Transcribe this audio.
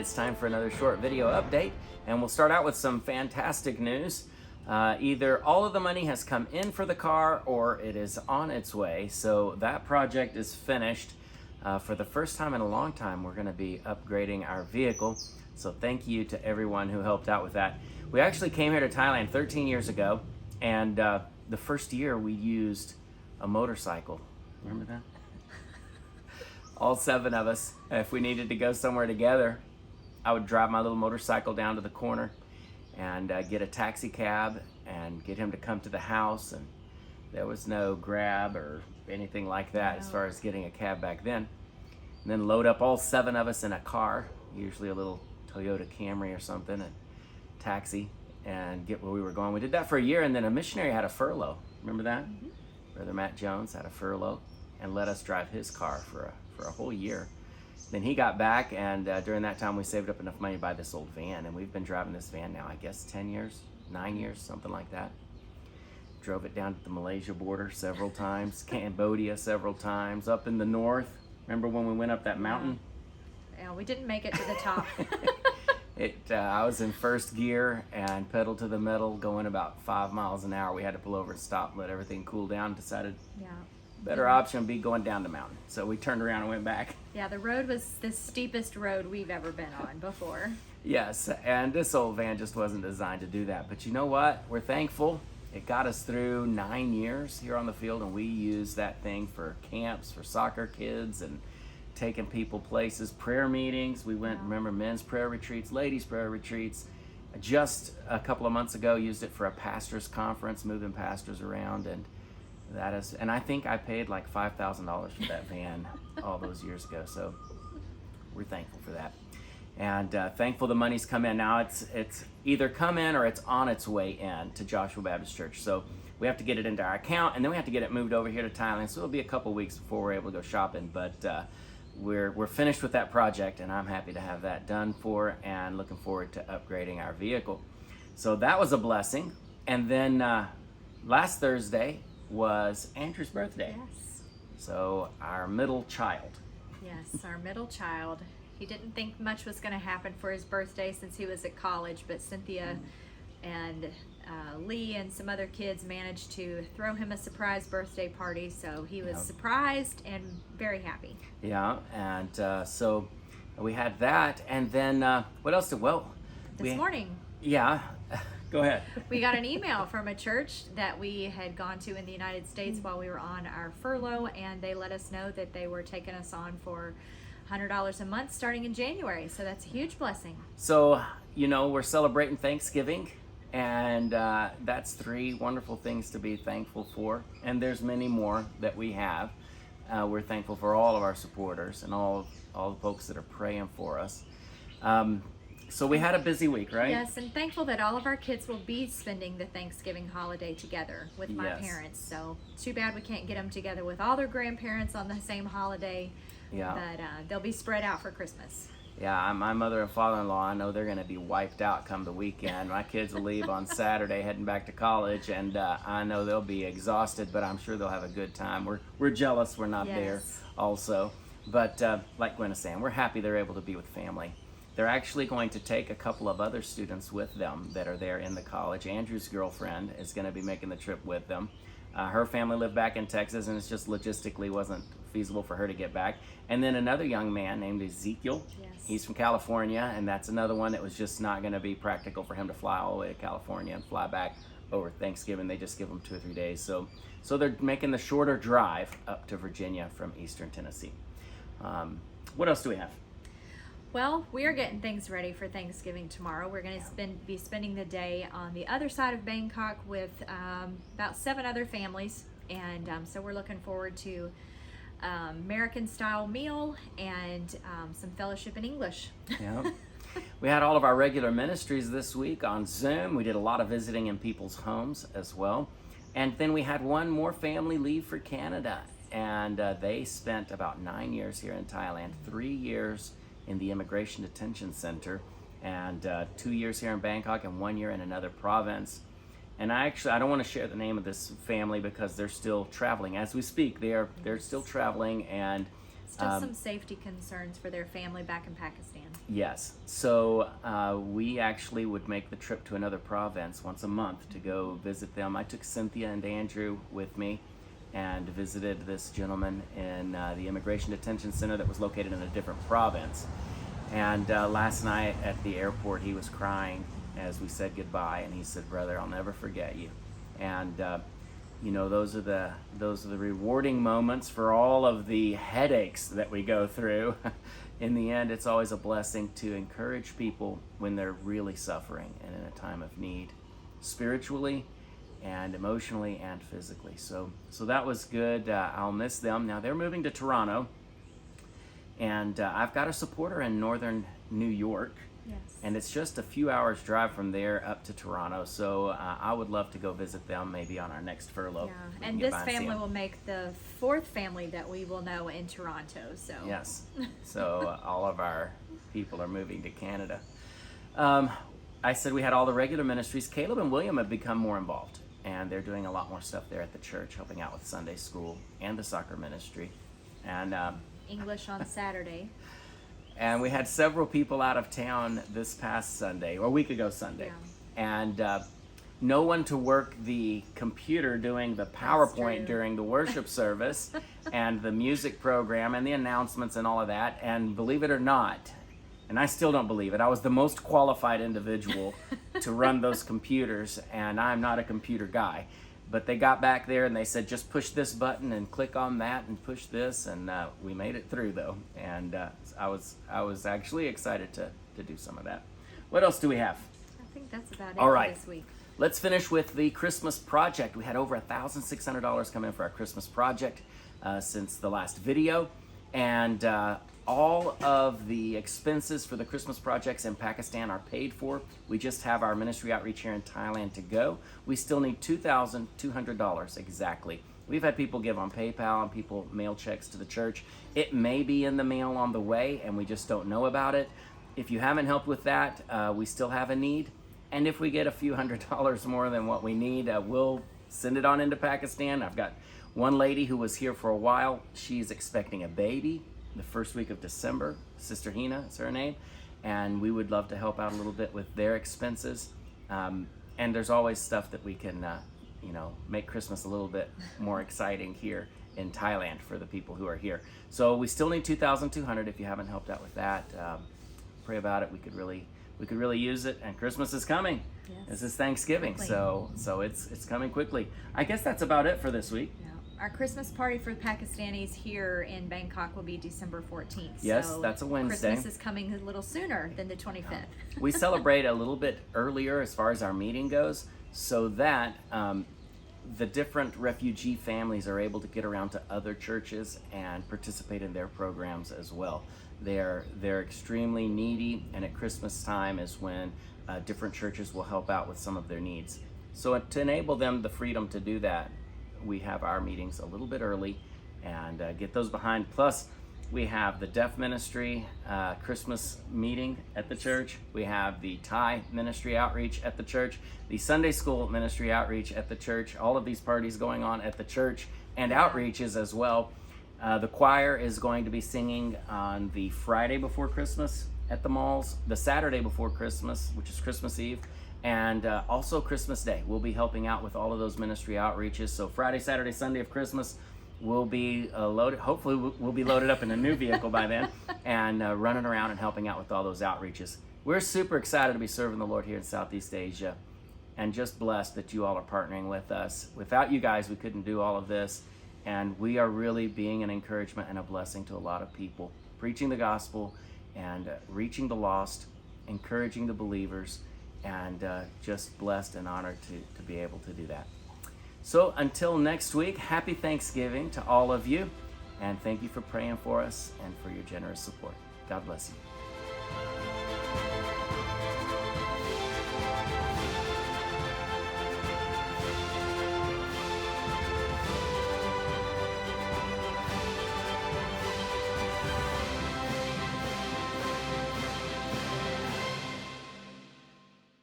it's time for another short video update, and we'll start out with some fantastic news. Either all of the money has come in for the car or it is on its way, so that project is finished. For the first time in a long time, we're going to be upgrading our vehicle, so thank you to everyone who helped out with that. We actually came here to Thailand 13 years ago, and the first year we used a motorcycle. Remember that? All 7 of us, if we needed to go somewhere together, I would drive my little motorcycle down to the corner and get a taxi cab and get him to come to the house. And there was no Grab or anything like that as far as getting a cab back then. And then load up all 7 of us in a car, usually a little Toyota Camry or something, and taxi and get where we were going. We did that for a year, and then a missionary had a furlough. Remember that? Mm-hmm. Brother Matt Jones had a furlough and let us drive his car for a whole year. Then he got back, and during that time we saved up enough money to buy this old van, and we've been driving this van now, I guess 10 years, 9 years, something like that. Drove it down to the Malaysia border several times, Cambodia several times, up in the north. Remember when we went up that mountain? Yeah, we didn't make it to the top. I was in first gear and pedal to the metal, going about 5 miles an hour. We had to pull over and stop, let everything cool down. Decided better option would be going down the mountain. So we turned around and went back. Yeah, the road was the steepest road we've ever been on before. Yes, and this old van just wasn't designed to do that. But you know what? We're thankful. It got us through 9 years here on the field, and we used that thing for camps, for soccer kids, and taking people places, prayer meetings. We went, remember, men's prayer retreats, ladies' prayer retreats. Just a couple of months ago, used it for a pastor's conference, moving pastors around, and I think I paid like $5,000 for that van all those years ago. So we're thankful for that, and thankful the money's come in. Now it's either come in or it's on its way in to Joshua Baptist Church. So we have to get it into our account, and then we have to get it moved over here to Thailand. So it'll be a couple weeks before we're able to go shopping, but we're finished with that project, and I'm happy to have that done for, and looking forward to upgrading our vehicle. So that was a blessing. And then last Thursday was Andrew's birthday. Yes. So our middle child. Yes, our middle child. He didn't think much was going to happen for his birthday since he was at college, but Cynthia and Lee and some other kids managed to throw him a surprise birthday party, so he was surprised and very happy. Yeah, and so we had that, and then what else this morning. Yeah, go ahead. We got an email from a church that we had gone to in the United States while we were on our furlough, and they let us know that they were taking us on for $100 a month starting in January, so that's a huge blessing. So, we're celebrating Thanksgiving, and that's 3 wonderful things to be thankful for, and there's many more that we have. We're thankful for all of our supporters and all the folks that are praying for us. So we had a busy week, right? Yes, and thankful that all of our kids will be spending the Thanksgiving holiday together with my parents. So too bad we can't get them together with all their grandparents on the same holiday. Yeah. But they'll be spread out for Christmas. Yeah, my mother and father-in-law, I know they're going to be wiped out come the weekend. My kids will leave on Saturday heading back to college, and I know they'll be exhausted, but I'm sure they'll have a good time. We're jealous we're not there also. But like Gwen is saying, we're happy they're able to be with family. They're actually going to take a couple of other students with them that are there in the college. Andrew's girlfriend is going to be making the trip with them. Her family lived back in Texas, and it's just logistically wasn't feasible for her to get back. And then another young man named Ezekiel. Yes. He's from California, and that's another one that was just not going to be practical for him to fly all the way to California and fly back over Thanksgiving. They just give him 2 or 3 days. So they're making the shorter drive up to Virginia from Eastern Tennessee. What else do we have? Well, we are getting things ready for Thanksgiving tomorrow. We're going to be spending the day on the other side of Bangkok with about 7 other families, and so we're looking forward to American-style meal and some fellowship in English. Yeah. We had all of our regular ministries this week on Zoom. We did a lot of visiting in people's homes as well, and then we had one more family leave for Canada, and they spent about 9 years here in Thailand, 3 years in the Immigration Detention Center, and 2 years here in Bangkok and 1 year in another province. And I don't want to share the name of this family because they're still traveling as we speak. They're still traveling, and Still some safety concerns for their family back in Pakistan. Yes. So we actually would make the trip to another province once a month to go visit them. I took Cynthia and Andrew with me and visited this gentleman in the immigration detention center that was located in a different province. And last night at the airport, he was crying as we said goodbye, and he said, "Brother, I'll never forget you." And you know, those are the rewarding moments for all of the headaches that we go through. In the end, it's always a blessing to encourage people when they're really suffering and in a time of need, spiritually and emotionally and physically. So that was good. I'll miss them. Now they're moving to Toronto, and I've got a supporter in northern New York. Yes. And it's just a few hours drive from there up to Toronto. So I would love to go visit them maybe on our next furlough. Yeah, We can and get this by see family them. will make the fourth family that we will know in Toronto. So Yes. So all of our people are moving to Canada. I said we had all the regular ministries. Caleb and William have become more involved, and they're doing a lot more stuff there at the church, helping out with Sunday school and the soccer ministry. And English on Saturday. and we had several people out of town this past Sunday, or a week ago Sunday. Yeah. And no one to work the computer doing the true. PowerPoint during the worship service and the music program and the announcements and all of that. And believe it or not, and I still don't believe it, I was the most qualified individual to run those computers, and I'm not a computer guy. But they got back there and they said, just push this button and click on that and push this, and we made it through though. And I was actually excited to do some of that. What else do we have? I think that's about it All for right. this week. Let's finish with the Christmas project. We had over $1,600 come in for our Christmas project since the last video. And all of the expenses for the Christmas projects in Pakistan are paid for. We just have our ministry outreach here in Thailand to go. We still need $2,200 exactly. We've had people give on PayPal and people mail checks to the church. It may be in the mail on the way and we just don't know about it. If you haven't helped with that, we still have a need. And if we get a few $100s more than what we need, we'll send it on into Pakistan. I've got one lady who was here for a while. She's expecting a baby the first week of December. Sister Hina is her name. And we would love to help out a little bit with their expenses. And there's always stuff that we can, make Christmas a little bit more exciting here in Thailand for the people who are here. So we still need $2,200 if you haven't helped out with that. Pray about it. We could really use it, and Christmas is coming. Yes. This is Thanksgiving, Quickly. so it's coming quickly. I guess that's about it for this week. Yeah. Our Christmas party for the Pakistanis here in Bangkok will be December 14th. Yes, so that's a Wednesday. Christmas is coming a little sooner than the 25th. We celebrate a little bit earlier as far as our meeting goes, so that the different refugee families are able to get around to other churches and participate in their programs as well. They're extremely needy, and at Christmas time is when different churches will help out with some of their needs. So to enable them the freedom to do that, we have our meetings a little bit early and get those behind. Plus, we have the deaf ministry Christmas meeting at the church. We have the Thai ministry outreach at the church, the Sunday school ministry outreach at the church. All of these parties going on at the church and outreaches as well. The choir is going to be singing on the Friday before Christmas at the malls, the Saturday before Christmas, which is Christmas Eve, and also Christmas Day. We'll be helping out with all of those ministry outreaches. So Friday, Saturday, Sunday of Christmas, we'll be loaded. Hopefully we'll be loaded up in a new vehicle by then and running around and helping out with all those outreaches. We're super excited to be serving the Lord here in Southeast Asia, and just blessed that you all are partnering with us. Without you guys, we couldn't do all of this. And we are really being an encouragement and a blessing to a lot of people, preaching the gospel and reaching the lost, encouraging the believers, and just blessed and honored to be able to do that. So until next week, happy Thanksgiving to all of you, and thank you for praying for us and for your generous support. God bless you.